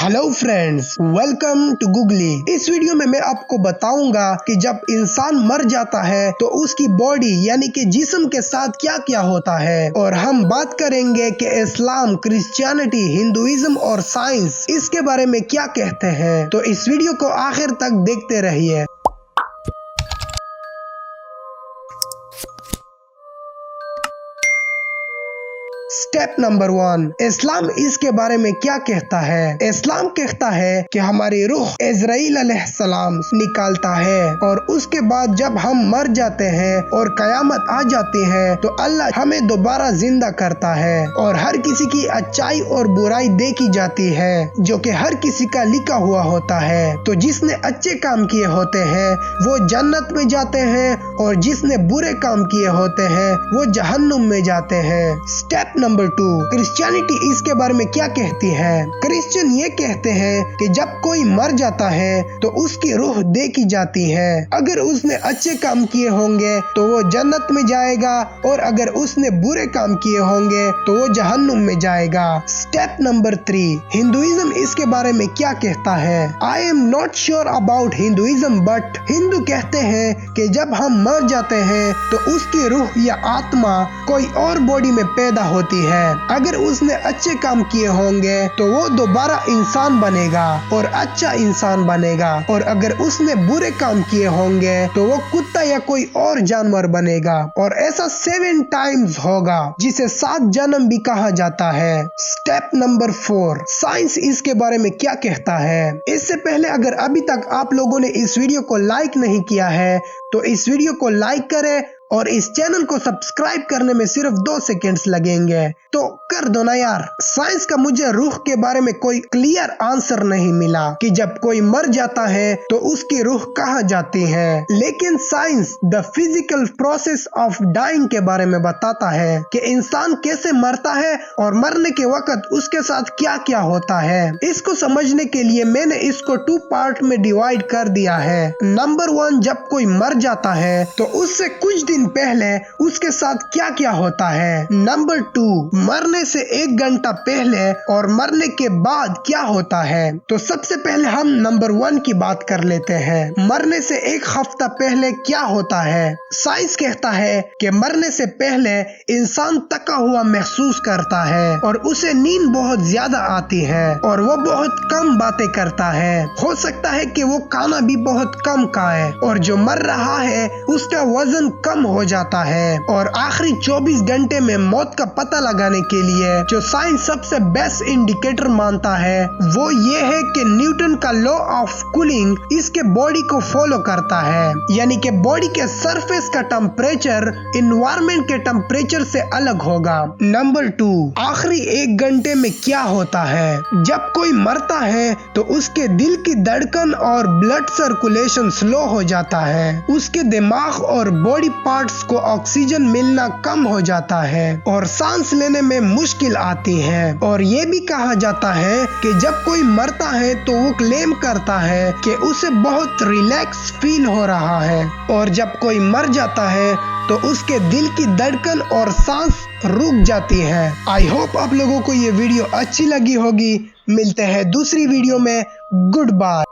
Hello friends, welcome to Googly. इस video में मैं आपको बताऊंगा कि जब इंसान मर जाता है तो उसकी बॉडी यानी कि जिस्म के साथ क्या क्या होता है, और हम बात करेंगे कि इस्लाम, क्रिश्चियनिटी, हिंदुइज्म और साइंस इसके बारे में क्या कहते हैं। तो इस वीडियो को आखिर तक देखते रहिए। स्टेप नंबर 1, इस्लाम इसके बारे में क्या कहता है। इस्लाम कहता है कि हमारी रूह इजराइल अलैहिस्सलाम निकालता है, और उसके बाद जब हम मर जाते हैं और कयामत आ जाती है तो अल्लाह हमें दोबारा जिंदा करता है, और हर किसी की अच्छाई और बुराई देखी जाती है जो कि हर किसी का लिखा हुआ होता है। तो जिसने अच्छे काम किए होते हैं वो जन्नत में जाते हैं, और जिसने बुरे काम किए होते हैं वो जहन्नुम में जाते हैं। स्टेप नंबर 2, क्रिश्चियनिटी इसके बारे में क्या कहती है। क्रिश्चियन ये कहते हैं कि जब कोई मर जाता है तो उसकी रूह देखी जाती है। अगर उसने अच्छे काम किए होंगे तो वो जन्नत में जाएगा, और अगर उसने बुरे काम किए होंगे तो वो जहन्नुम में जाएगा। स्टेप नंबर 3, हिंदुइज्म इसके बारे में क्या कहता है। I am not sure about Hinduism, but Hindu कहते हैं कि जब हम मर जाते हैं तो उसकी रूह या आत्मा कोई और बॉडी में पैदा होती है। अगर उसने अच्छे काम किए होंगे तो वो दोबारा इंसान बनेगा और अच्छा इंसान बनेगा, और अगर उसने बुरे काम किए होंगे तो वो कुत्ता या कोई और जानवर बनेगा, और ऐसा 7 टाइम्स होगा, जिसे 7 जन्म भी कहा जाता है। स्टेप नंबर 4, साइंस इसके बारे में क्या कहता है। इससे पहले अगर अभी तक आप लोगों ने इस वीडियो को लाइक नहीं किया है तो इस वीडियो को लाइक करें, और इस चैनल को सब्सक्राइब करने में सिर्फ 2 सेकंड्स लगेंगे, तो कर दो ना यार। साइंस का मुझे रूह के बारे में कोई क्लियर आंसर नहीं मिला कि जब कोई मर जाता है तो उसकी रूह कहाँ जाती है, लेकिन science the physical process of dying के बारे में बताता है कि इंसान कैसे मरता है और मरने के वक्त उसके साथ क्या क्या होता है। इसको समझने के लिए मैंने इसको 2 पार्ट में डिवाइड कर दिया है। नंबर 1, जब कोई मर जाता है तो उससे कुछ दिन पहले उसके साथ क्या क्या होता है। नंबर 2, मरने से 1 घंटा पहले और मरने के बाद क्या होता है। तो सबसे पहले हम नंबर 1 की बात कर लेते हैं। मरने से 1 हफ्ता पहले क्या होता है। साइंस कहता है कि मरने से पहले इंसान थका हुआ महसूस करता है, और उसे नींद बहुत ज्यादा आती है, और वो बहुत कम बातें करता है। हो सकता है कि वो खाना भी बहुत कम खाए, और जो मर रहा है उसका वजन कम हो जाता है। और आखिरी 24 घंटे में मौत का पता लगाने के लिए जो साइंस सबसे बेस्ट इंडिकेटर मानता है वो ये है कि न्यूटन का लॉ ऑफ कूलिंग इसके बॉडी को फॉलो करता है, यानी कि बॉडी के सरफेस का टेम्परेचर एनवायरनमेंट के टेम्परेचर से अलग होगा। नंबर 2, आखिरी 1 घंटे में क्या होता है। जब कोई मरता है तो उसके दिल की धड़कन और ब्लड सर्कुलेशन स्लो हो जाता है, उसके दिमाग और बॉडी पार्ट्स को ऑक्सीजन मिलना कम हो जाता है, और सांस लेने में मुश्किल आती है। और ये भी कहा जाता है कि जब कोई मरता है तो वो क्लेम करता है कि उसे बहुत रिलैक्स फील हो रहा है, और जब कोई मर जाता है तो उसके दिल की धड़कन और सांस रुक जाती है। आई होप आप लोगों को ये वीडियो अच्छी लगी होगी। मिलते हैं दूसरी वीडियो में। Good bye.